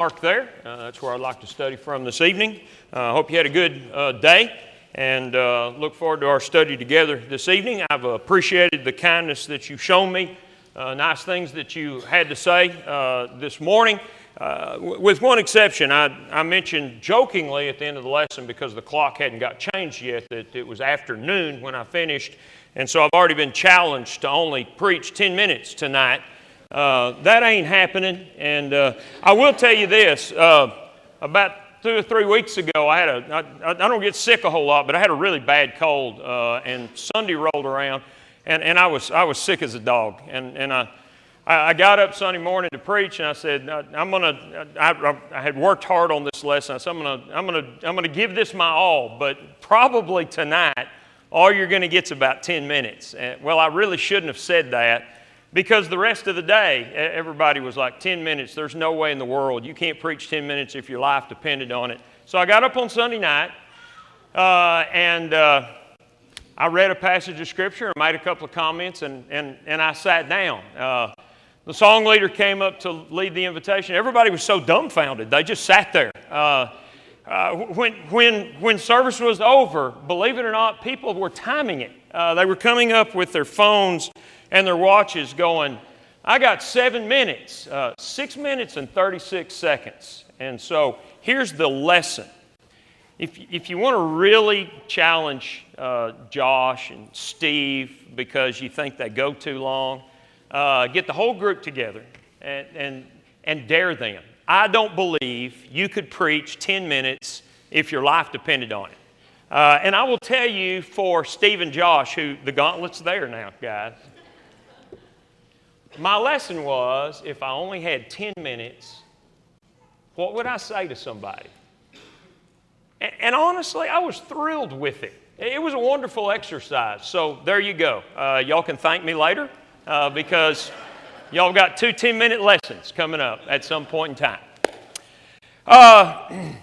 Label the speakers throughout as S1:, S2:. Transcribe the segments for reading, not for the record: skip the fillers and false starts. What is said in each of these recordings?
S1: Mark there. That's where I'd like to study from this evening. I hope you had a good day and look forward to our study together this evening. I've appreciated the kindness that you've shown me, nice things that you had to say this morning. With one exception, I mentioned jokingly at the end of the lesson, because the clock hadn't got changed yet, that it was afternoon when I finished. And so I've already been challenged to only preach 10 minutes tonight. That ain't happening. And I will tell you this, about 2 or 3 weeks ago, I don't get sick a whole lot, but I had a really bad cold, and Sunday rolled around, and I was sick as a dog. And I got up Sunday morning to preach, and I said, I had worked hard on this lesson. I said, I'm gonna give this my all, but probably tonight, all you're going to get is about 10 minutes. Well, I really shouldn't have said that, because the rest of the day, everybody was like, 10 minutes, there's no way in the world. You can't preach 10 minutes if your life depended on it. So I got up on Sunday night, and I read a passage of Scripture and made a couple of comments, and I sat down. The song leader came up to lead the invitation. Everybody was so dumbfounded. They just sat there. When service was over, believe it or not, people were timing it. They were coming up with their phones and their watches going, I got 7 minutes, 6 minutes and 36 seconds. And so here's the lesson. If you want to really challenge Josh and Steve because you think they go too long, get the whole group together and dare them. I don't believe you could preach 10 minutes if your life depended on it. And I will tell you, for Steve and Josh, who the gauntlet's there now, guys. My lesson was, if I only had 10 minutes, what would I say to somebody? And honestly, I was thrilled with it. It was a wonderful exercise. So there you go. Y'all can thank me later because y'all got 2 10-minute lessons coming up at some point in time.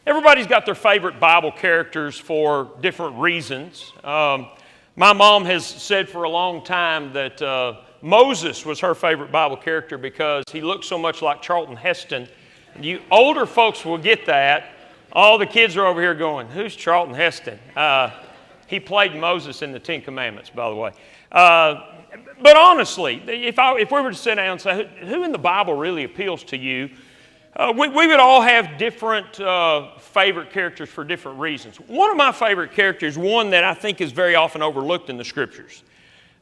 S1: Everybody's got their favorite Bible characters for different reasons. My mom has said for a long time that Moses was her favorite Bible character because he looked so much like Charlton Heston. You older folks will get that. All the kids are over here going, who's Charlton Heston? He played Moses in the Ten Commandments, by the way. But honestly, if we were to sit down and say, who in the Bible really appeals to you? We would all have different favorite characters for different reasons. One of my favorite characters, one that I think is very often overlooked in the Scriptures.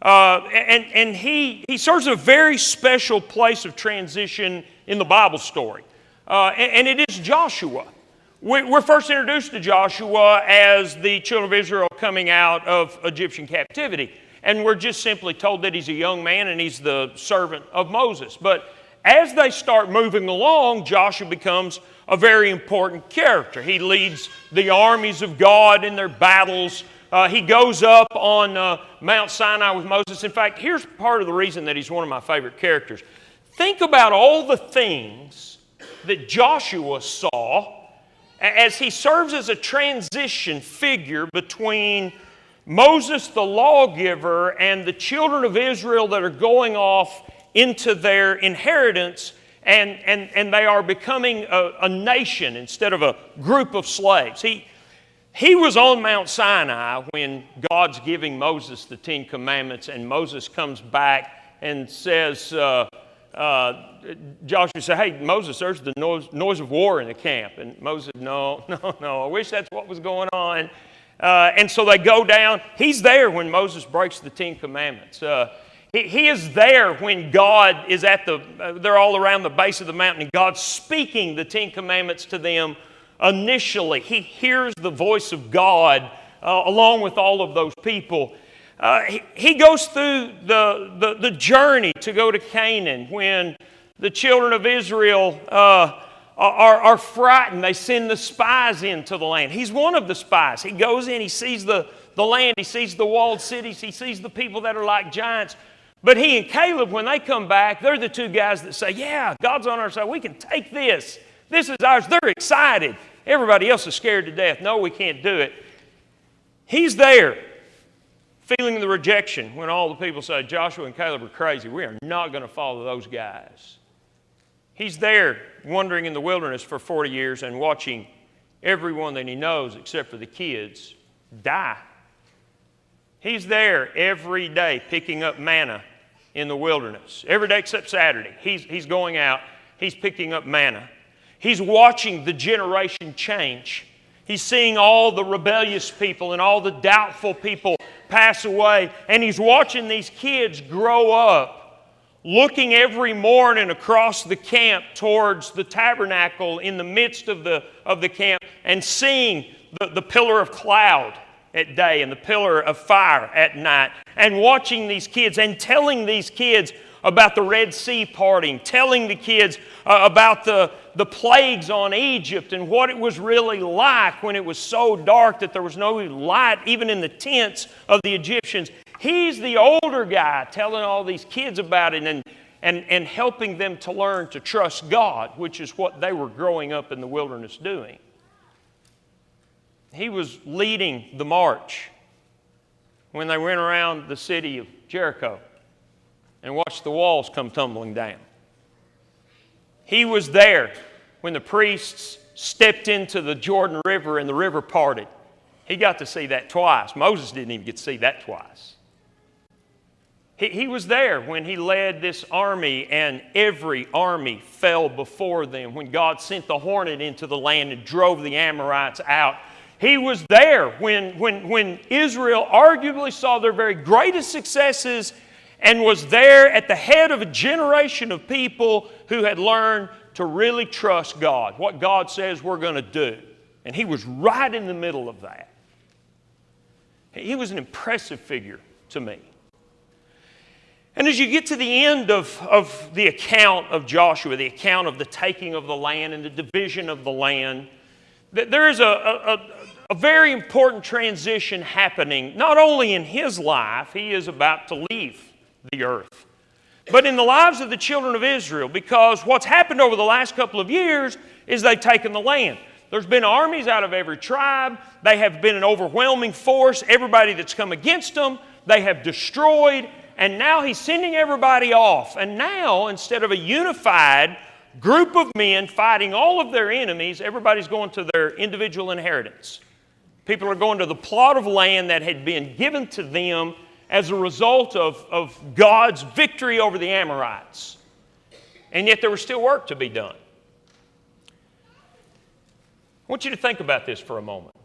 S1: And he serves a very special place of transition in the Bible story. And it is Joshua. We're first introduced to Joshua as the children of Israel coming out of Egyptian captivity. And we're just simply told that he's a young man and he's the servant of Moses. But as they start moving along, Joshua becomes a very important character. He leads the armies of God in their battles. He goes up on Mount Sinai with Moses. In fact, here's part of the reason that he's one of my favorite characters. Think about all the things that Joshua saw as he serves as a transition figure between Moses, the lawgiver, and the children of Israel that are going off into their inheritance, and they are becoming a nation instead of a group of slaves. He was on Mount Sinai when God's giving Moses the Ten Commandments, and Moses comes back and says, Joshua said, hey, Moses, there's the noise of war in the camp. And Moses, no, I wish that's what was going on. And so they go down. He's there when Moses breaks the Ten Commandments. He is there when God is they're all around the base of the mountain, and God's speaking the Ten Commandments to them initially. He hears the voice of God along with all of those people. He goes through the journey to go to Canaan when the children of Israel are frightened. They send the spies into the land. He's one of the spies. He goes in, he sees the land, he sees the walled cities, he sees the people that are like giants. But he and Caleb, when they come back, they're the two guys that say, yeah, God's on our side. We can take this. This is ours. They're excited. Everybody else is scared to death. No, we can't do it. He's there, feeling the rejection when all the people say, Joshua and Caleb are crazy. We are not going to follow those guys. He's there wandering in the wilderness for 40 years and watching everyone that he knows, except for the kids, die. He's there every day picking up manna in the wilderness. Every day except Saturday. He's going out. He's picking up manna. He's watching the generation change. He's seeing all the rebellious people and all the doubtful people pass away. And he's watching these kids grow up, looking every morning across the camp towards the tabernacle in the midst of the camp and seeing the pillar of cloud at day and the pillar of fire at night, and watching these kids and telling these kids about the Red Sea parting, telling the kids about the plagues on Egypt and what it was really like when it was so dark that there was no light even in the tents of the Egyptians. He's the older guy telling all these kids about it and helping them to learn to trust God, which is what they were growing up in the wilderness doing. He was leading the march when they went around the city of Jericho and watched the walls come tumbling down. He was there when the priests stepped into the Jordan River and the river parted. He got to see that twice. Moses didn't even get to see that twice. He was there when he led this army and every army fell before them, when God sent the hornet into the land and drove the Amorites out. He was there when Israel arguably saw their very greatest successes and was there at the head of a generation of people who had learned to really trust God, what God says we're going to do. And he was right in the middle of that. He was an impressive figure to me. And as you get to the end of the account of Joshua, the account of the taking of the land and the division of the land, there is a very important transition happening, not only in his life, he is about to leave the earth, but in the lives of the children of Israel, because what's happened over the last couple of years is they've taken the land. There's been armies out of every tribe. They have been an overwhelming force. Everybody that's come against them, they have destroyed, and now he's sending everybody off. And now, instead of a unified group of men fighting all of their enemies, everybody's going to their individual inheritance. People are going to the plot of land that had been given to them as a result of God's victory over the Amorites. And yet there was still work to be done. I want you to think about this for a moment.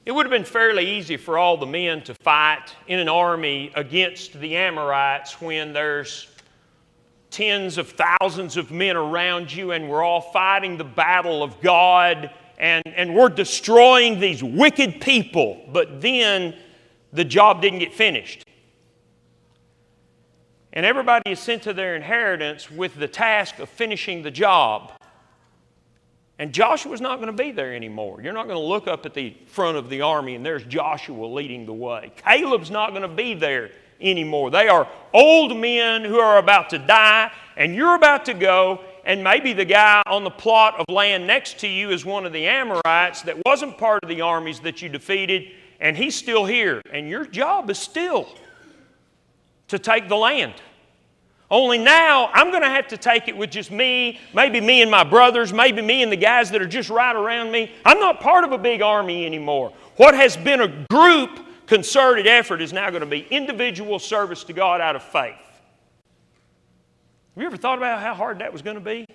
S1: It would have been fairly easy for all the men to fight in an army against the Amorites when there's tens of thousands of men around you and we're all fighting the battle of God and we're destroying these wicked people, but then the job didn't get finished. And everybody is sent to their inheritance with the task of finishing the job. And Joshua's not going to be there anymore. You're not going to look up at the front of the army and there's Joshua leading the way. Caleb's not going to be there anymore. They are old men who are about to die, and you're about to go, and maybe the guy on the plot of land next to you is one of the Amorites that wasn't part of the armies that you defeated, and he's still here. And your job is still to take the land. Only now, I'm going to have to take it with just me, maybe me and my brothers, maybe me and the guys that are just right around me. I'm not part of a big army anymore. What has been a group concerted effort is now going to be individual service to God out of faith. Have you ever thought about how hard that was going to be?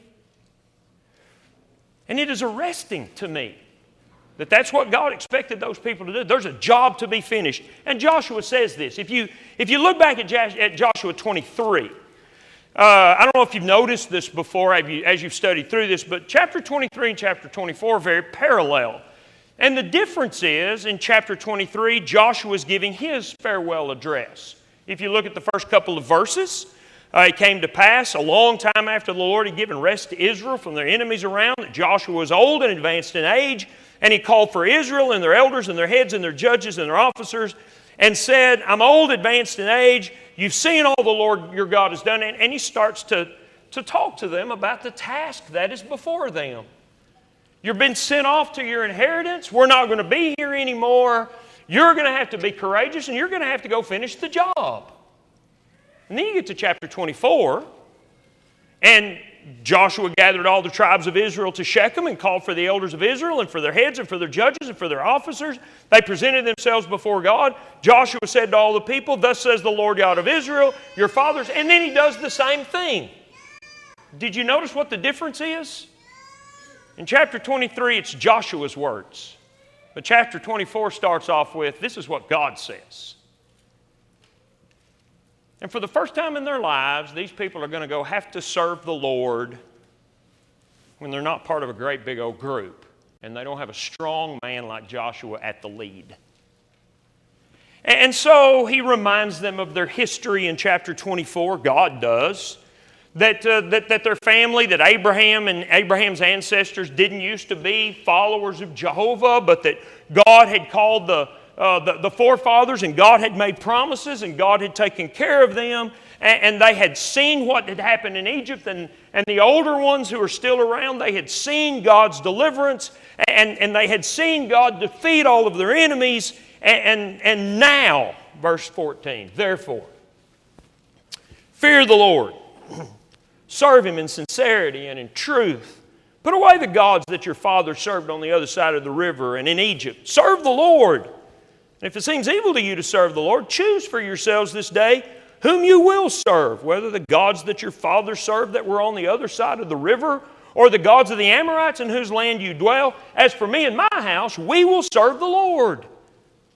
S1: And it is arresting to me that that's what God expected those people to do. There's a job to be finished. And Joshua says this. If you look back at Joshua 23, I don't know if you've noticed this before as you've studied through this, but chapter 23 and chapter 24 are very parallel. And the difference is, in chapter 23, Joshua is giving his farewell address. If you look at the first couple of verses, it came to pass a long time after the Lord had given rest to Israel from their enemies around, that Joshua was old and advanced in age, and he called for Israel and their elders and their heads and their judges and their officers, and said, I'm old, advanced in age, you've seen all the Lord your God has done. And he starts to talk to them about the task that is before them. You've been sent off to your inheritance. We're not going to be here anymore. You're going to have to be courageous, and you're going to have to go finish the job. And then you get to chapter 24, and Joshua gathered all the tribes of Israel to Shechem and called for the elders of Israel and for their heads and for their judges and for their officers. They presented themselves before God. Joshua said to all the people, "Thus says the Lord God of Israel, your fathers." And then he does the same thing. Did you notice what the difference is? In chapter 23, it's Joshua's words. But chapter 24 starts off with, "This is what God says." And for the first time in their lives, these people are going to have to serve the Lord when they're not part of a great big old group and they don't have a strong man like Joshua at the lead. And so he reminds them of their history in chapter 24, God does, that their family, that Abraham and Abraham's ancestors didn't used to be followers of Jehovah, but that God had called the forefathers, and God had made promises, and God had taken care of them, and they had seen what had happened in Egypt, and the older ones who are still around, they had seen God's deliverance, and they had seen God defeat all of their enemies, and now, verse 14, "Therefore, fear the Lord, serve Him in sincerity and in truth. Put away the gods that your fathers served on the other side of the river and in Egypt. Serve the Lord. And if it seems evil to you to serve the Lord, choose for yourselves this day whom you will serve, whether the gods that your fathers served that were on the other side of the river, or the gods of the Amorites in whose land you dwell. As for me and my house, we will serve the Lord."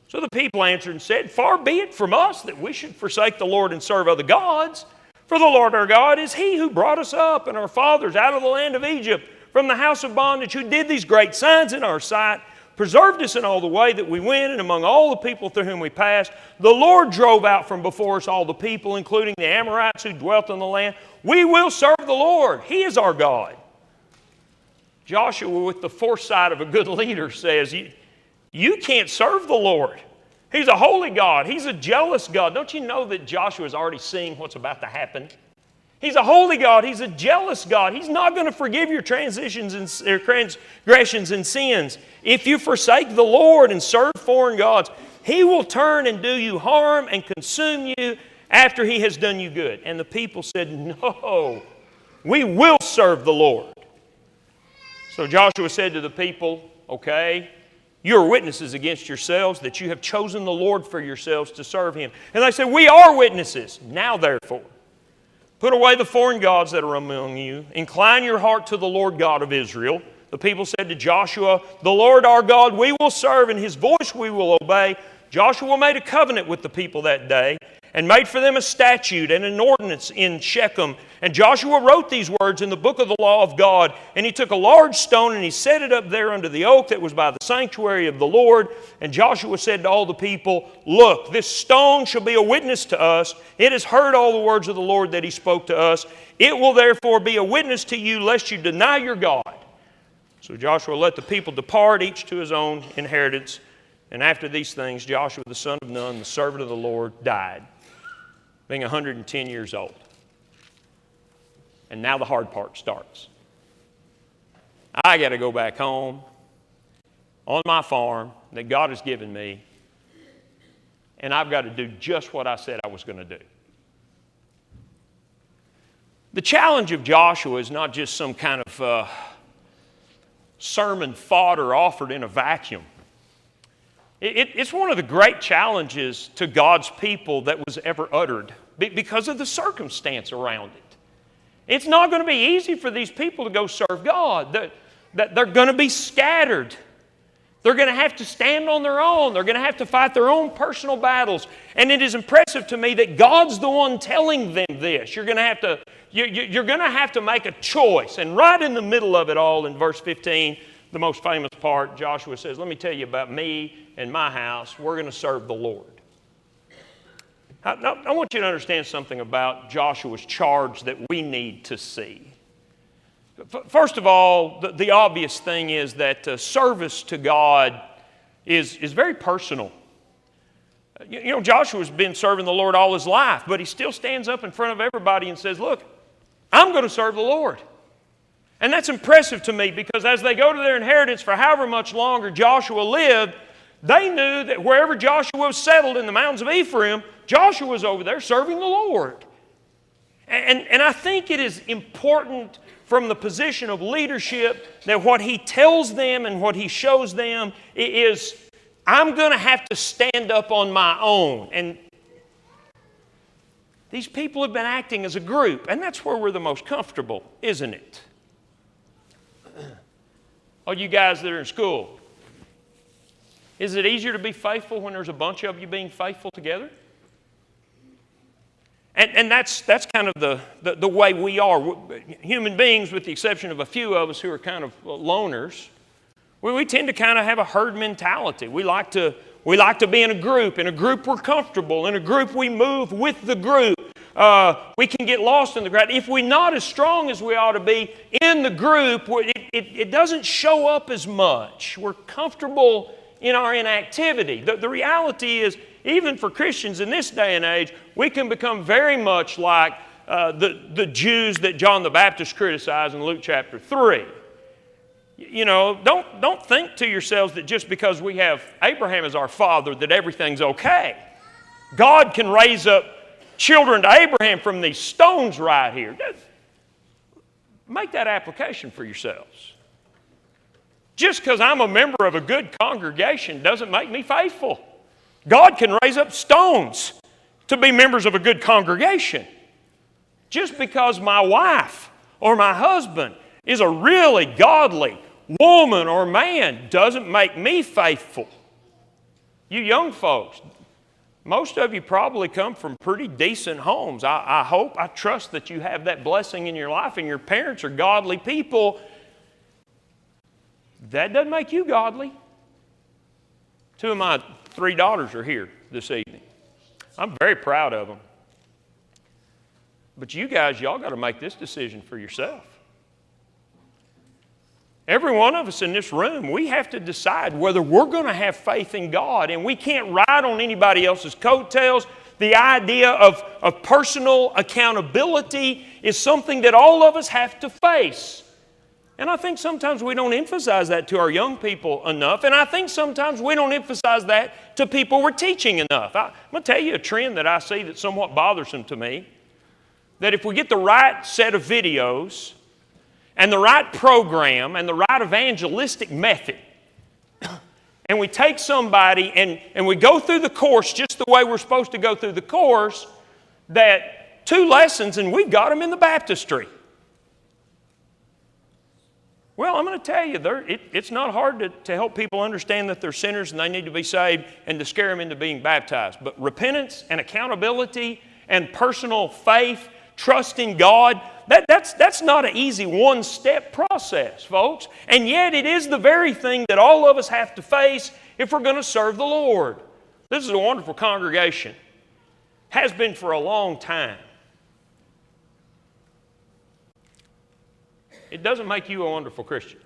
S1: So the people answered and said, "Far be it from us that we should forsake the Lord and serve other gods. For the Lord our God is He who brought us up and our fathers out of the land of Egypt, from the house of bondage, who did these great signs in our sight, preserved us in all the way that we went, and among all the people through whom we passed. The Lord drove out from before us all the people, including the Amorites who dwelt in the land. We will serve the Lord. He is our God." Joshua, with the foresight of a good leader, says, you can't serve the Lord. He's a holy God. He's a jealous God. Don't you know that Joshua is already seeing what's about to happen? He's a holy God. He's a jealous God. He's not going to forgive your transgressions and sins. If you forsake the Lord and serve foreign gods, He will turn and do you harm and consume you after He has done you good. And the people said, "No, we will serve the Lord." So Joshua said to the people, "Okay, you are witnesses against yourselves that you have chosen the Lord for yourselves to serve Him." And they said, "We are witnesses. Now therefore, put away the foreign gods that are among you. Incline your heart to the Lord God of Israel." The people said to Joshua, "The Lord our God we will serve, and His voice we will obey." Joshua made a covenant with the people that day and made for them a statute and an ordinance in Shechem. And Joshua wrote these words in the book of the law of God. And he took a large stone and he set it up there under the oak that was by the sanctuary of the Lord. And Joshua said to all the people, "Look, this stone shall be a witness to us. It has heard all the words of the Lord that He spoke to us. It will therefore be a witness to you, lest you deny your God." So Joshua let the people depart, each to his own inheritance. And after these things, Joshua the son of Nun, the servant of the Lord, died, being 110 years old. And now the hard part starts. I got to go back home on my farm that God has given me, and I've got to do just what I said I was going to do. The challenge of Joshua is not just some kind of sermon fodder offered in a vacuum. It's one of the great challenges to God's people that was ever uttered because of the circumstance around it. It's not going to be easy for these people to go serve God. They're going to be scattered. They're going to have to stand on their own. They're going to have to fight their own personal battles. And it is impressive to me that God's the one telling them this. You're going to have to make a choice. And right in the middle of it all, in verse 15, the most famous part, Joshua says, "Let me tell you about me and my house. We're going to serve the Lord." Now, I want you to understand something about Joshua's charge that we need to see. First of all, the obvious thing is that service to God is very personal. You know, Joshua's been serving the Lord all his life, but he still stands up in front of everybody and says, "Look, I'm going to serve the Lord." And that's impressive to me because as they go to their inheritance for however much longer Joshua lived, they knew that wherever Joshua was settled in the mountains of Ephraim, Joshua was over there serving the Lord. And I think it is important from the position of leadership that what he tells them and what he shows them is, I'm going to have to stand up on my own. And these people have been acting as a group, and that's where we're the most comfortable, isn't it? All you guys that are in school, is it easier to be faithful when there's a bunch of you being faithful together? And that's kind of the way we are. Human beings, with the exception of a few of us who are kind of loners, we tend to kind of have a herd mentality. We like to be in a group. In a group we're comfortable. In a group we move with the group. We can get lost in the crowd. If we're not as strong as we ought to be in the group, it doesn't show up as much. We're comfortable in our inactivity. The reality is, even for Christians in this day and age, we can become very much like the Jews that John the Baptist criticized in Luke chapter 3. You know, don't think to yourselves that just because we have Abraham as our father that everything's okay. God can raise up children to Abraham from these stones right here. Make that application for yourselves. Just because I'm a member of a good congregation doesn't make me faithful. God can raise up stones to be members of a good congregation. Just because my wife or my husband is a really godly woman or man doesn't make me faithful. You young folks, most of you probably come from pretty decent homes. I hope, I trust that you have that blessing in your life and your parents are godly people. That doesn't make you godly. Two of my 3 daughters are here this evening. I'm very proud of them. But you guys, y'all got to make this decision for yourself. Every one of us in this room, we have to decide whether we're going to have faith in God, and we can't ride on anybody else's coattails. The idea of personal accountability is something that all of us have to face. And I think sometimes we don't emphasize that to our young people enough, and I think sometimes we don't emphasize that to people we're teaching enough. I'm going to tell you a trend that I see that's somewhat bothersome to me, that if we get the right set of videos and the right program and the right evangelistic method, and we take somebody and we go through the course just the way we're supposed to go through the course, that 2 lessons and we've got them in the baptistry. Well, I'm going to tell you, it's not hard to help people understand that they're sinners and they need to be saved and to scare them into being baptized. But repentance and accountability and personal faith, trusting God, that's not an easy one-step process, folks. And yet it is the very thing that all of us have to face if we're going to serve the Lord. This is a wonderful congregation. Has been for a long time. It doesn't make you a wonderful Christian.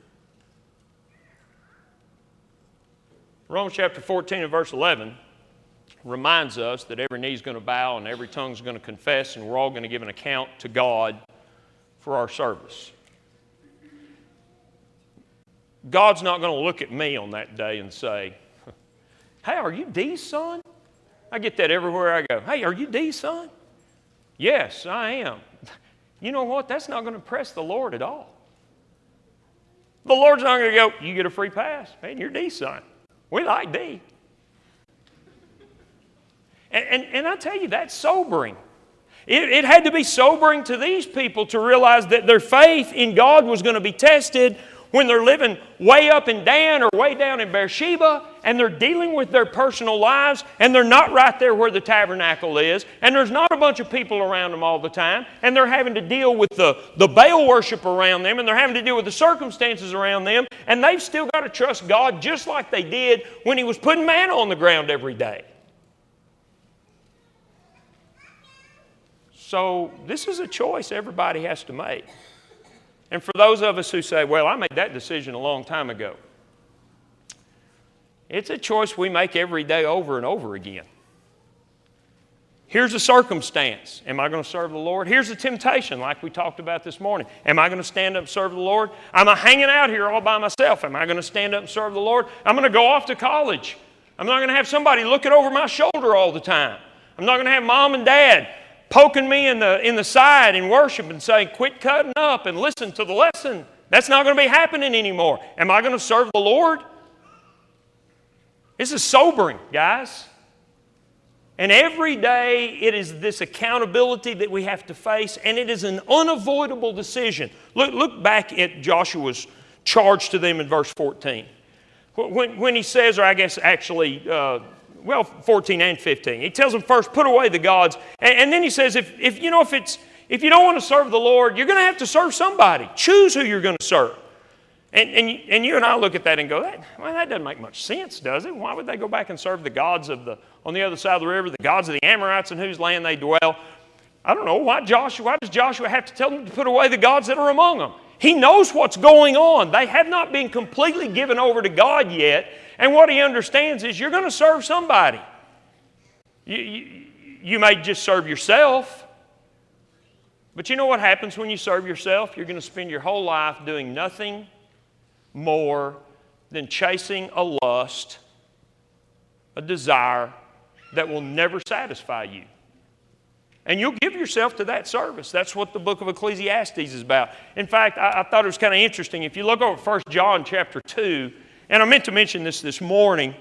S1: Romans chapter 14 and verse 11 reminds us that every knee is going to bow and every tongue is going to confess, and we're all going to give an account to God for our service. God's not going to look at me on that day and say, "Hey, are you Dee's son?" I get that everywhere I go. "Hey, are you Dee's son?" "Yes, I am." You know what? That's not going to impress the Lord at all. The Lord's not going to go, "You get a free pass. Man, you're Dee's son. We like Dee." And I tell you, that's sobering. It had to be sobering to these people to realize that their faith in God was going to be tested when they're living way up in Dan or way down in Beersheba, and they're dealing with their personal lives, and they're not right there where the tabernacle is, and there's not a bunch of people around them all the time, and they're having to deal with the Baal worship around them, and they're having to deal with the circumstances around them, and they've still got to trust God just like they did when He was putting manna on the ground every day. So this is a choice everybody has to make. And for those of us who say, "Well, I made that decision a long time ago," it's a choice we make every day over and over again. Here's a circumstance. Am I going to serve the Lord? Here's a temptation like we talked about this morning. Am I going to stand up and serve the Lord? I'm hanging out here all by myself. Am I going to stand up and serve the Lord? I'm going to go off to college. I'm not going to have somebody looking over my shoulder all the time. I'm not going to have mom and dad poking me in the side in worship and saying, quit cutting up and listen to the lesson. That's not going to be happening anymore. Am I going to serve the Lord? This is sobering, guys. And every day it is this accountability that we have to face, and it is an unavoidable decision. Look back at Joshua's charge to them in verse 14. When he says, or I guess actually, 14 and 15. He tells them first, put away the gods. And then he says, if you don't want to serve the Lord, you're going to have to serve somebody. Choose who you're going to serve. And you and I look at that and go, that doesn't make much sense, does it? Why would they go back and serve the gods on the other side of the river, the gods of the Amorites in whose land they dwell? I don't know. Why does Joshua have to tell them to put away the gods that are among them? He knows what's going on. They have not been completely given over to God yet. And what he understands is you're going to serve somebody. You may just serve yourself. But you know what happens when you serve yourself? You're going to spend your whole life doing nothing more than chasing a lust, a desire that will never satisfy you. And you'll give yourself to that service. That's what the book of Ecclesiastes is about. In fact, I thought it was kind of interesting. If you look over 1 John chapter 2, and I meant to mention this morning,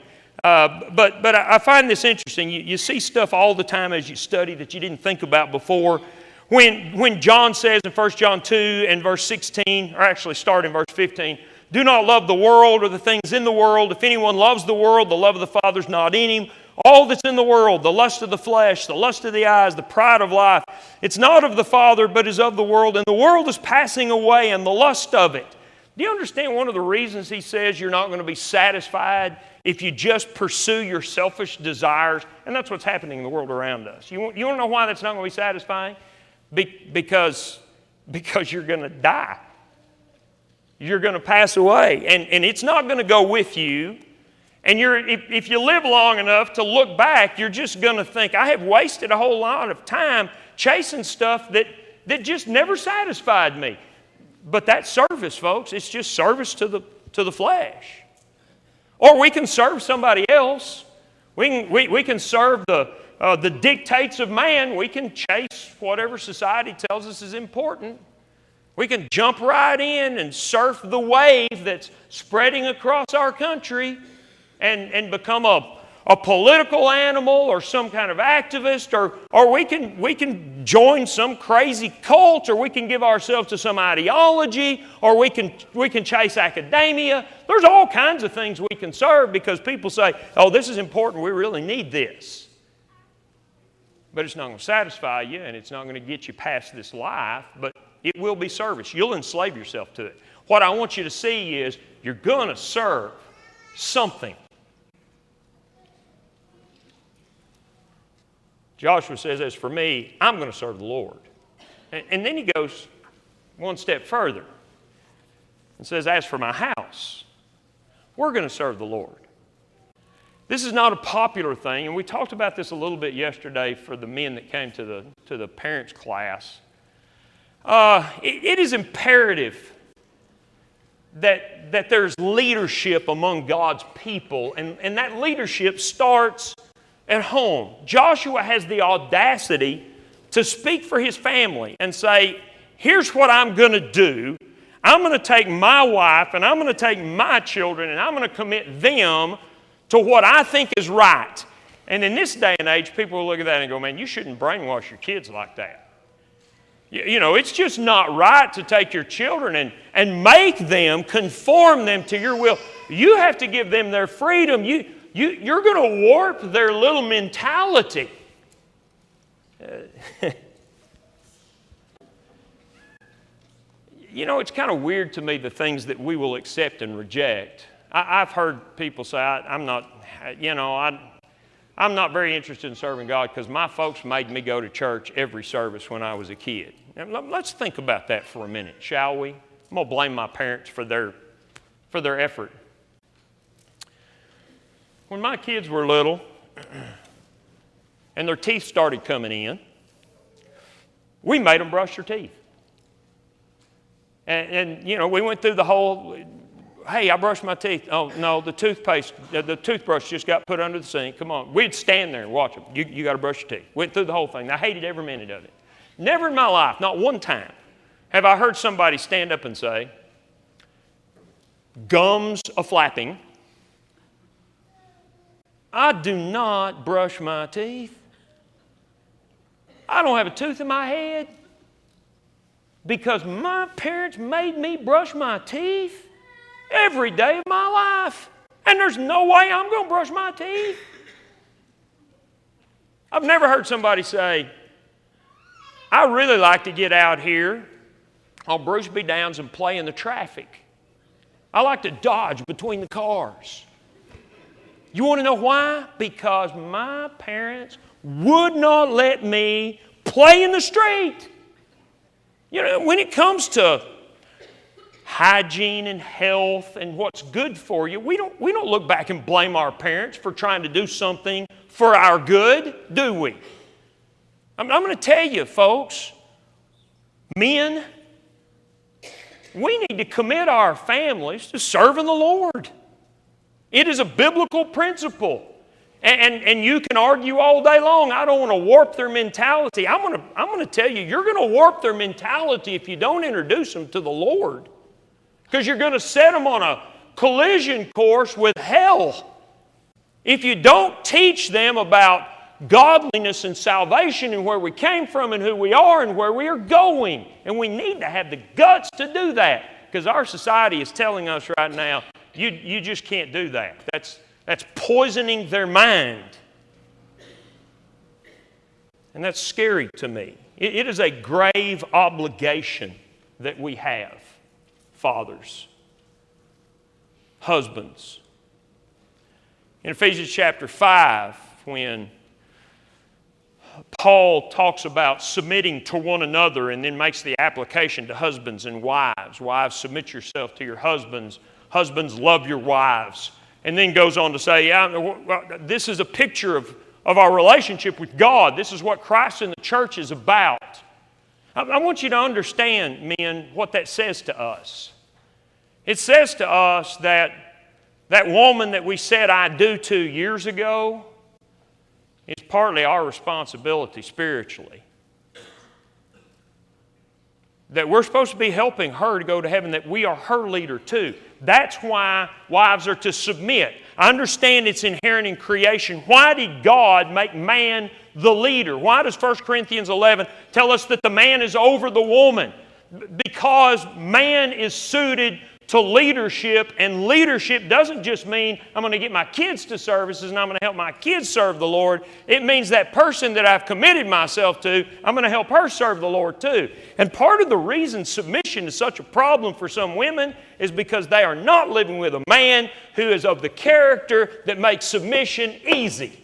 S1: but I find this interesting. You see stuff all the time as you study that you didn't think about before. When John says in 1 John 2 and verse 16, or actually start in verse 15, do not love the world or the things in the world. If anyone loves the world, the love of the Father is not in him. All that's in the world, the lust of the flesh, the lust of the eyes, the pride of life, it's not of the Father, but is of the world. And the world is passing away and the lust of it. Do you understand one of the reasons he says you're not going to be satisfied if you just pursue your selfish desires? And that's what's happening in the world around us. You want to know why that's not going to be satisfying? Because you're going to die. You're going to pass away. And it's not going to go with you. And if you live long enough to look back, you're just going to think, I have wasted a whole lot of time chasing stuff that just never satisfied me. But that's service, folks. It's just service to the flesh. Or we can serve somebody else. We can serve the dictates of man. We can chase whatever society tells us is important. We can jump right in and surf the wave that's spreading across our country and become a political animal or some kind of activist, or we can join some crazy cult, or we can give ourselves to some ideology, or we can chase academia. There's all kinds of things we can serve because people say, oh, this is important, we really need this. But it's not going to satisfy you, and it's not going to get you past this life, but it will be service. You'll enslave yourself to it. What I want you to see is you're going to serve something. Joshua says, as for me, I'm going to serve the Lord. And then he goes one step further and says, as for my house, we're going to serve the Lord. This is not a popular thing, and we talked about this a little bit yesterday for the men that came to the parents' class. It is imperative that there's leadership among God's people, and that leadership starts at home. Joshua has the audacity to speak for his family and say, here's what I'm going to do. I'm going to take my wife and I'm going to take my children and I'm going to commit them to what I think is right. And in this day and age, people will look at that and go, man, you shouldn't brainwash your kids like that. You know, it's just not right to take your children and make them, conform them to your will. You have to give them their freedom. You're going to warp their little mentality. You know, it's kind of weird to me the things that we will accept and reject. I've heard people say, I'm not very interested in serving God because my folks made me go to church every service when I was a kid. Now, let's think about that for a minute, shall we? I'm going to blame my parents for their effort. When my kids were little and their teeth started coming in, we made them brush their teeth. And you know, we went through the whole hey, I brushed my teeth. Oh, no, the toothbrush just got put under the sink. Come on. We'd stand there and watch them. You got to brush your teeth. Went through the whole thing. I hated every minute of it. Never in my life, not one time, have I heard somebody stand up and say, gums a-flapping, I do not brush my teeth. I don't have a tooth in my head because my parents made me brush my teeth every day of my life. And there's no way I'm going to brush my teeth. I've never heard somebody say, I really like to get out here on Bruce B. Downs and play in the traffic. I like to dodge between the cars. You want to know why? Because my parents would not let me play in the street. You know, when it comes to hygiene and health and what's good for you, we don't look back and blame our parents for trying to do something for our good, do we? I'm going to tell you, folks, men, we need to commit our families to serving the Lord. It is a biblical principle. And you can argue all day long, I don't want to warp their mentality. I'm going to tell you, you're going to warp their mentality if you don't introduce them to the Lord. Because you're going to set them on a collision course with hell. If you don't teach them about godliness and salvation and where we came from and who we are and where we are going. And we need to have the guts to do that. Because our society is telling us right now, you just can't do that. That's poisoning their mind. And that's scary to me. It is a grave obligation that we have, fathers, husbands. In Ephesians chapter 5, when Paul talks about submitting to one another and then makes the application to husbands and wives. Wives, submit yourself to your husbands. Husbands, love your wives. And then goes on to say, this is a picture of our relationship with God. This is what Christ in the church is about. I want you to understand, men, what that says to us. It says to us that woman that we said I do to years ago is partly our responsibility spiritually. That we're supposed to be helping her to go to heaven, that we are her leader too. That's why wives are to submit. I understand it's inherent in creation. Why did God make man the leader? Why does 1 Corinthians 11 tell us that the man is over the woman? Because man is suited to leadership, and leadership doesn't just mean I'm going to get my kids to services and I'm going to help my kids serve the Lord. It means that person that I've committed myself to, I'm going to help her serve the Lord too. And part of the reason submission is such a problem for some women is because they are not living with a man who is of the character that makes submission easy.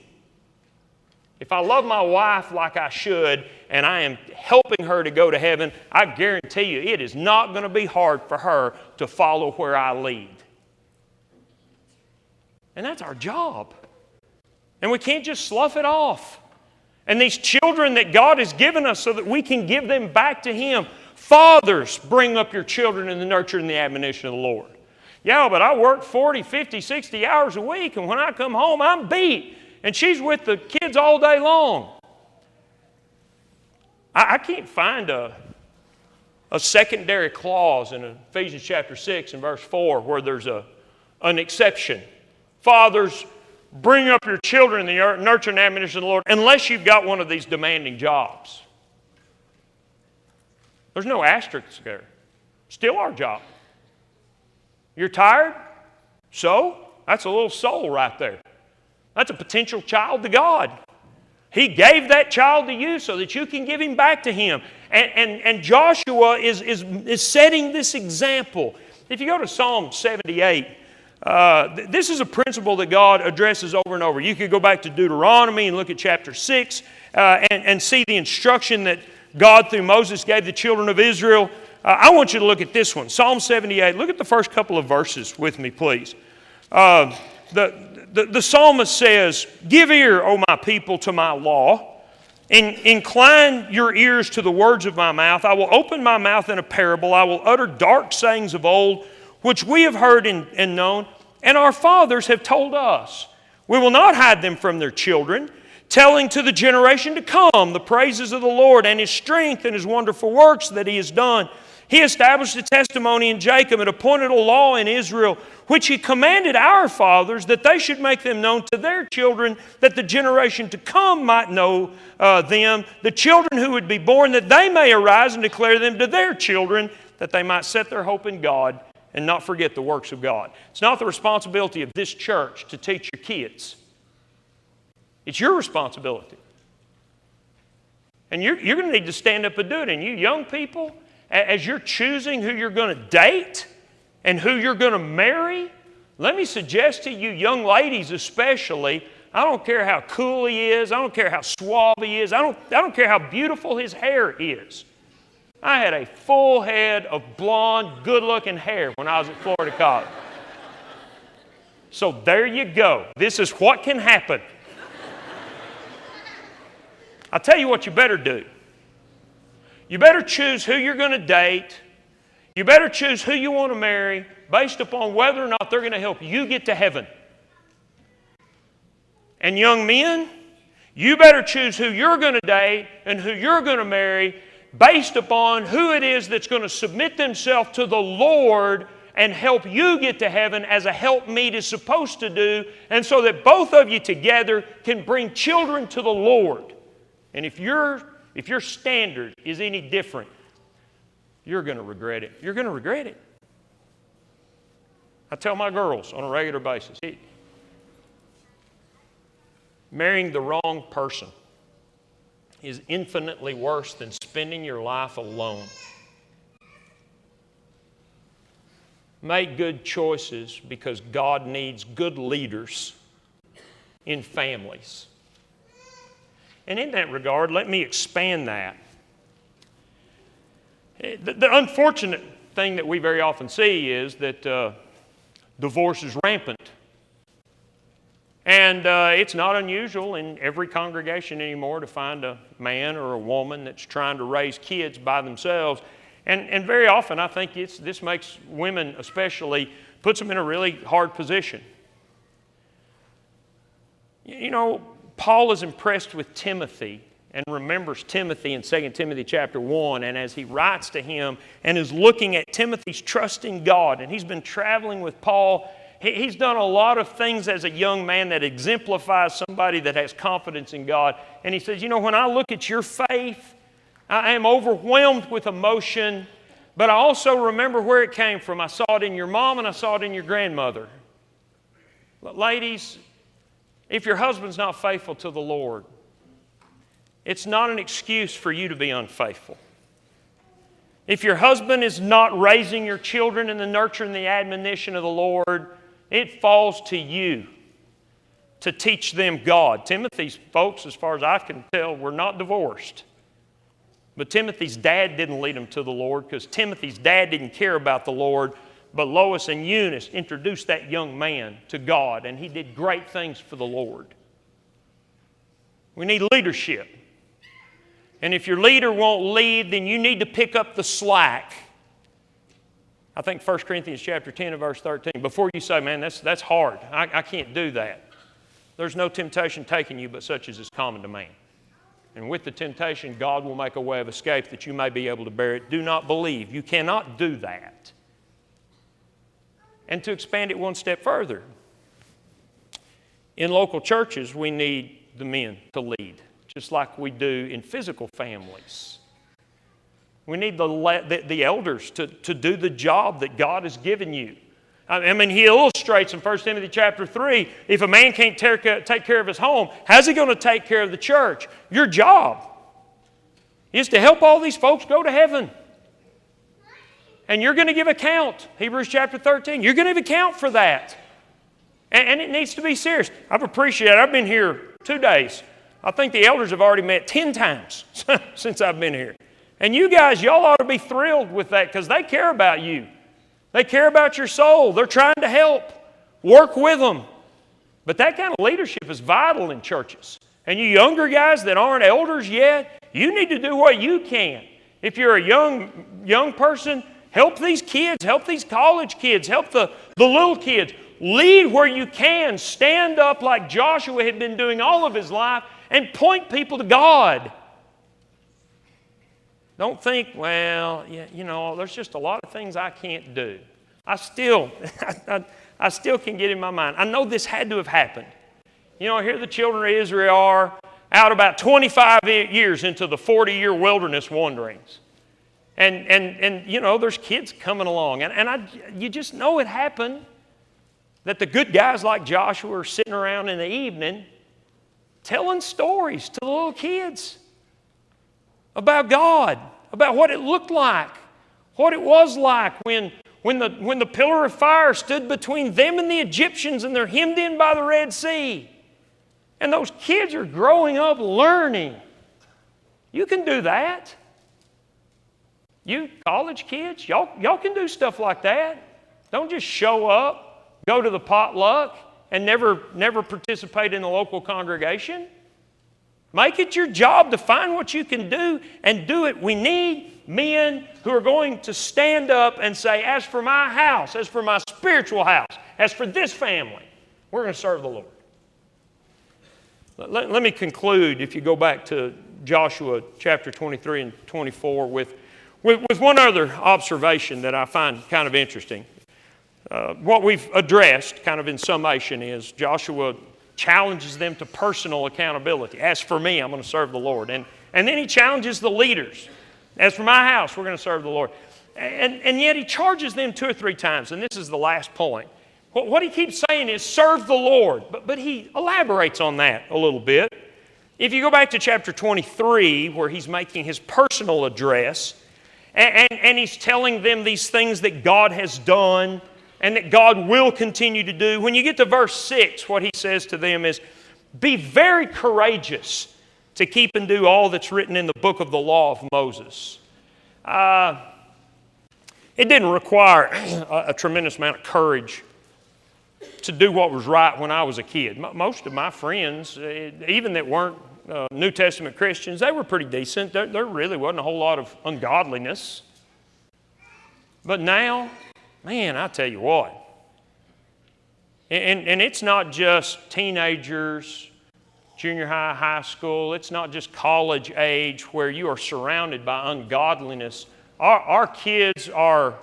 S1: If I love my wife like I should, and I am helping her to go to heaven, I guarantee you it is not going to be hard for her to follow where I lead. And that's our job. And we can't just slough it off. And these children that God has given us so that we can give them back to Him. Fathers, bring up your children in the nurture and the admonition of the Lord. Yeah, but I work 40, 50, 60 hours a week, and when I come home, I'm beat. And she's with the kids all day long. I can't find a secondary clause in Ephesians chapter 6 and verse 4 where there's an exception. Fathers, bring up your children in the nurture and admonition of the Lord unless you've got one of these demanding jobs. There's no asterisk there. Still our job. You're tired? So? That's a little soul right there. That's a potential child to God. He gave that child to you so that you can give him back to Him. And Joshua is setting this example. If you go to Psalm 78, this is a principle that God addresses over and over. You could go back to Deuteronomy and look at chapter 6 and see the instruction that God through Moses gave the children of Israel. I want you to look at this one, Psalm 78. Look at the first couple of verses with me, please. The psalmist says, "Give ear, O my people, to my law. Incline your ears to the words of my mouth. I will open my mouth in a parable. I will utter dark sayings of old, which we have heard and known, and our fathers have told us. We will not hide them from their children, telling to the generation to come the praises of the Lord and His strength and His wonderful works that He has done. He established a testimony in Jacob and appointed a law in Israel, which He commanded our fathers that they should make them known to their children, that the generation to come might know them, the children who would be born, that they may arise and declare them to their children, that they might set their hope in God and not forget the works of God. It's not the responsibility of this church to teach your kids. It's your responsibility. And you're going to need to stand up and do it. And you young people, as you're choosing who you're going to date and who you're going to marry, let me suggest to you young ladies especially, I don't care how cool he is, I don't care how suave he is, I don't care how beautiful his hair is. I had a full head of blonde, good-looking hair when I was at Florida College. So there you go. This is what can happen. I'll tell you what you better do. You better choose who you're going to date. You better choose who you want to marry based upon whether or not they're going to help you get to heaven. And young men, you better choose who you're going to date and who you're going to marry based upon who it is that's going to submit themselves to the Lord and help you get to heaven as a helpmeet is supposed to do, and so that both of you together can bring children to the Lord. And if your standard is any different, you're going to regret it. You're going to regret it. I tell my girls on a regular basis, marrying the wrong person is infinitely worse than spending your life alone. Make good choices because God needs good leaders in families. And in that regard, let me expand that. The unfortunate thing that we very often see is that divorce is rampant. And it's not unusual in every congregation anymore to find a man or a woman that's trying to raise kids by themselves. And very often I think this makes women especially, puts them in a really hard position. You know, Paul is impressed with Timothy and remembers Timothy in 2 Timothy chapter 1. And as he writes to him and is looking at Timothy's trust in God, and he's been traveling with Paul. He's done a lot of things as a young man that exemplifies somebody that has confidence in God. And he says, you know, when I look at your faith, I am overwhelmed with emotion, but I also remember where it came from. I saw it in your mom and I saw it in your grandmother. Ladies, if your husband's not faithful to the Lord, it's not an excuse for you to be unfaithful. If your husband is not raising your children in the nurture and the admonition of the Lord, it falls to you to teach them God. Timothy's folks, as far as I can tell, were not divorced. But Timothy's dad didn't lead him to the Lord because Timothy's dad didn't care about the Lord. But Lois and Eunice introduced that young man to God, and he did great things for the Lord. We need leadership. And if your leader won't lead, then you need to pick up the slack. I think 1 Corinthians chapter 10 and verse 13. Before you say, man, that's hard. I can't do that. There's no temptation taking you but such as is common to man. And with the temptation, God will make a way of escape that you may be able to bear it. Do not believe. You cannot do that. And to expand it one step further, in local churches, we need the men to lead, just like we do in physical families. We need the elders to do the job that God has given you. I mean, he illustrates in 1 Timothy chapter 3, if a man can't take care of his home, how's he going to take care of the church? Your job is to help all these folks go to heaven. And you're going to give account. Hebrews chapter 13, you're going to give account for that. And it needs to be serious. I've been here 2 days. I think the elders have already met 10 times since I've been here. And you guys, y'all ought to be thrilled with that because they care about you. They care about your soul. They're trying to help. Work with them. But that kind of leadership is vital in churches. And you younger guys that aren't elders yet, you need to do what you can. If you're a young person, Help these kids, help these college kids, help the little kids. Lead where you can. Stand up like Joshua had been doing all of his life and point people to God. Don't think, well, there's just a lot of things I can't do. I still can get in my mind. I know this had to have happened. Here the children of Israel are out about 25 years into the 40-year wilderness wanderings. And there's kids coming along. You just know it happened that the good guys like Joshua are sitting around in the evening telling stories to the little kids about God, about what it looked like, what it was like when the pillar of fire stood between them and the Egyptians and they're hemmed in by the Red Sea. And those kids are growing up learning. You can do that. You college kids, y'all can do stuff like that. Don't just show up, go to the potluck, and never participate in the local congregation. Make it your job to find what you can do and do it. We need men who are going to stand up and say, as for my house, as for my spiritual house, as for this family, we're going to serve the Lord. Let me conclude, if you go back to Joshua chapter 23 and 24, with one other observation that I find kind of interesting. What we've addressed, kind of in summation, is Joshua challenges them to personal accountability. As for me, I'm going to serve the Lord. And then he challenges the leaders. As for my house, we're going to serve the Lord. And yet he charges them 2 or 3 times, and this is the last point. What he keeps saying is serve the Lord, but he elaborates on that a little bit. If you go back to chapter 23, where he's making his personal address, and he's telling them these things that God has done and that God will continue to do. When you get to verse 6, what he says to them is, be very courageous to keep and do all that's written in the book of the law of Moses. It didn't require a tremendous amount of courage to do what was right when I was a kid. Most of my friends, even that weren't New Testament Christians, they were pretty decent. There really wasn't a whole lot of ungodliness. But now, man, I tell you what. And it's not just teenagers, junior high, high school. It's not just college age where you are surrounded by ungodliness. Our kids are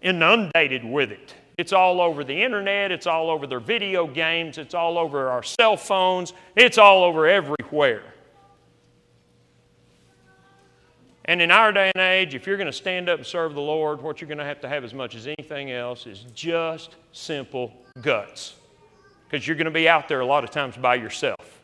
S1: inundated with it. It's all over the internet. It's all over their video games. It's all over our cell phones. It's all over everywhere. And in our day and age, if you're going to stand up and serve the Lord, what you're going to have as much as anything else is just simple guts. Because you're going to be out there a lot of times by yourself.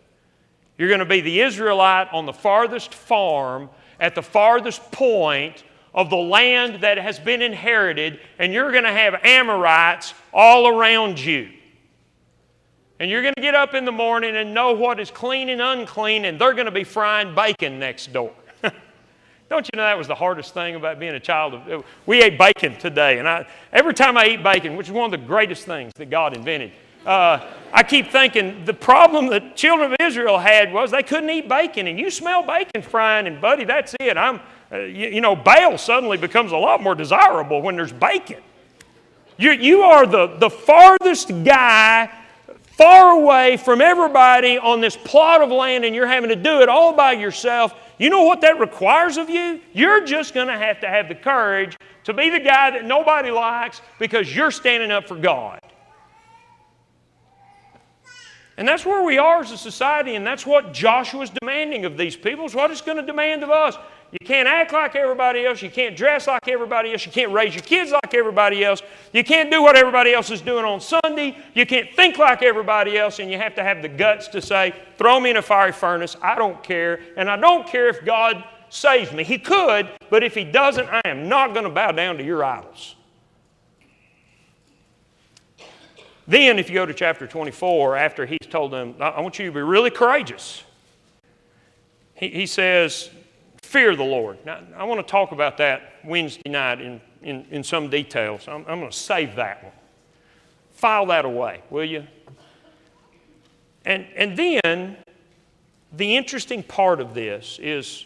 S1: You're going to be the Israelite on the farthest farm at the farthest point of the land that has been inherited, and you're going to have Amorites all around you. And you're going to get up in the morning and know what is clean and unclean, and they're going to be frying bacon next door. Don't you know that was the hardest thing about being a child? We ate bacon today, and every time I eat bacon, which is one of the greatest things that God invented, I keep thinking the problem the children of Israel had was they couldn't eat bacon, and you smell bacon frying, and buddy, that's it. Baal suddenly becomes a lot more desirable when there's bacon. You are the farthest guy, far away from everybody on this plot of land, and you're having to do it all by yourself. You know what that requires of you? You're just going to have the courage to be the guy that nobody likes because you're standing up for God. And that's where we are as a society, and that's what Joshua's demanding of these people. It's what it's going to demand of us. You can't act like everybody else. You can't dress like everybody else. You can't raise your kids like everybody else. You can't do what everybody else is doing on Sunday. You can't think like everybody else, and you have to have the guts to say, throw me in a fiery furnace. I don't care, and I don't care if God saves me. He could, but if He doesn't, I am not going to bow down to your idols. Then, if you go to chapter 24, after He's told them, I want you to be really courageous. He says, fear the Lord. Now, I want to talk about that Wednesday night in some detail, so I'm going to save that one. File that away, will you? And then, the interesting part of this is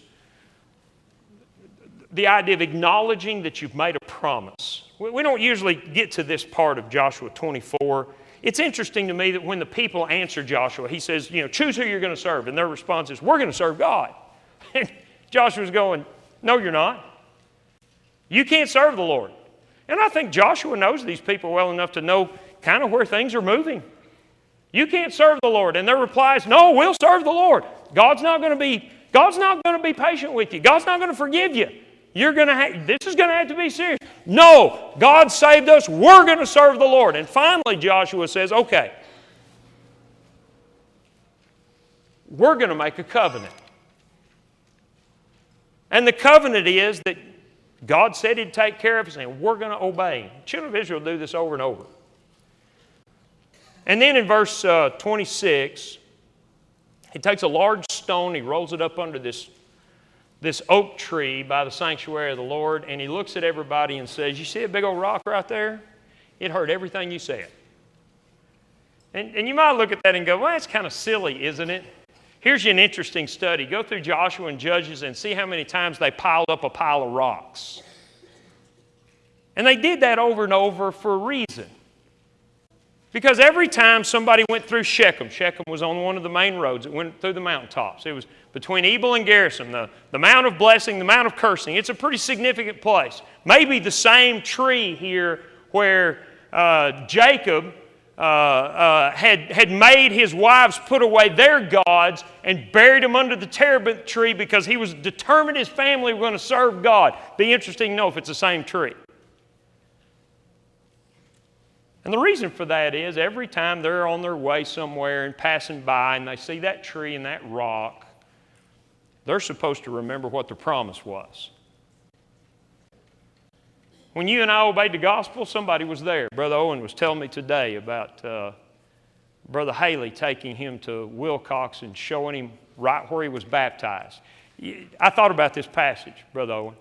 S1: the idea of acknowledging that you've made a promise. We don't usually get to this part of Joshua 24. It's interesting to me that when the people answer Joshua, he says, choose who you're going to serve. And their response is, we're going to serve God. And Joshua's going, no, you're not. You can't serve the Lord. And I think Joshua knows these people well enough to know kind of where things are moving. You can't serve the Lord. And their reply is, no, we'll serve the Lord. God's not going to be patient with you. God's not going to forgive you. This is going to have to be serious. No, God saved us. We're going to serve the Lord. And finally, Joshua says, okay, we're going to make a covenant. And the covenant is that God said He'd take care of us, and we're going to obey. The children of Israel do this over and over. And then in verse 26, He takes a large stone, He rolls it up under this oak tree by the sanctuary of the Lord, and He looks at everybody and says, you see a big old rock right there? It heard everything you said. And you might look at that and go, well, that's kind of silly, isn't it? Here's an interesting study. Go through Joshua and Judges and see how many times they piled up a pile of rocks. And they did that over and over for a reason. Because every time somebody went through Shechem, Shechem was on one of the main roads that went through the mountaintops. It was between Ebal and Gerizim, the Mount of Blessing, the Mount of Cursing. It's a pretty significant place. Maybe the same tree here where Jacob had made his wives put away their gods and buried them under the terebinth tree because he was determined his family were going to serve God. Be interesting to know if it's the same tree. And the reason for that is every time they're on their way somewhere and passing by and they see that tree and that rock, they're supposed to remember what the promise was. When you and I obeyed the gospel, somebody was there. Brother Owen was telling me today about Brother Haley taking him to Wilcox and showing him right where he was baptized. I thought about this passage, Brother Owen,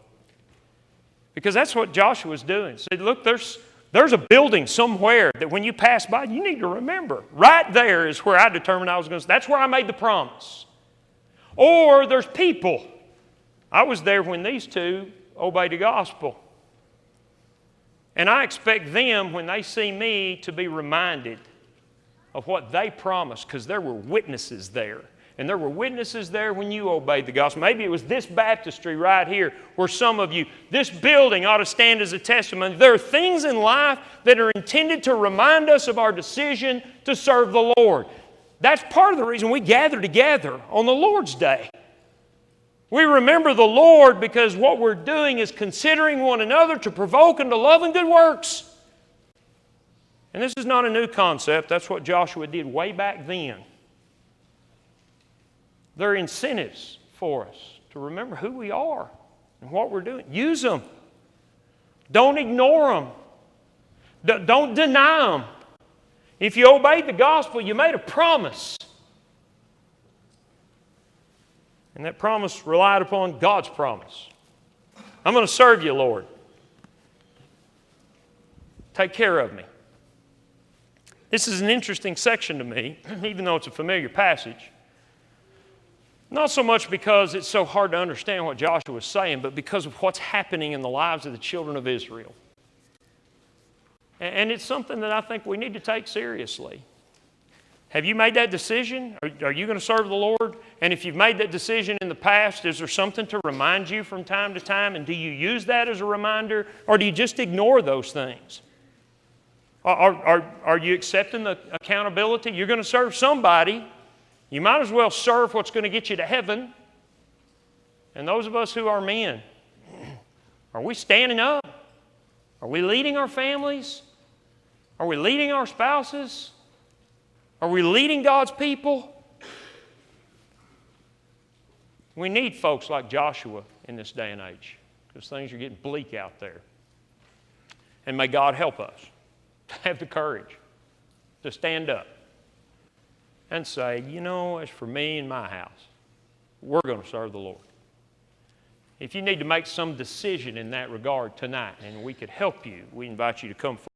S1: because that's what Joshua was doing. He said, look, there's a building somewhere that when you pass by, you need to remember. Right there is where I determined I was going to. That's where I made the promise. Or there's people. I was there when these two obeyed the gospel. And I expect them, when they see me, to be reminded of what they promised, because there were witnesses there. And there were witnesses there when you obeyed the gospel. Maybe it was this baptistry right here where some of you, this building ought to stand as a testimony. There are things in life that are intended to remind us of our decision to serve the Lord. That's part of the reason we gather together on the Lord's Day. We remember the Lord because what we're doing is considering one another to provoke unto love and good works. And this is not a new concept. That's what Joshua did way back then. There are incentives for us to remember who we are and what we're doing. Use them. Don't ignore them. Don't deny them. If you obeyed the gospel, you made a promise. And that promise relied upon God's promise. I'm going to serve you, Lord. Take care of me. This is an interesting section to me, even though it's a familiar passage. Not so much because it's so hard to understand what Joshua was saying, but because of what's happening in the lives of the children of Israel. And it's something that I think we need to take seriously. Have you made that decision? Are you going to serve the Lord? And if you've made that decision in the past, is there something to remind you from time to time? And do you use that as a reminder? Or do you just ignore those things? Are you accepting the accountability? You're going to serve somebody. You might as well serve what's going to get you to heaven. And those of us who are men, are we standing up? Are we leading our families? Are we leading our spouses? Are we leading God's people? We need folks like Joshua in this day and age because things are getting bleak out there. And may God help us to have the courage to stand up and say, as for me and my house, we're going to serve the Lord. If you need to make some decision in that regard tonight and we could help you, we invite you to come forward.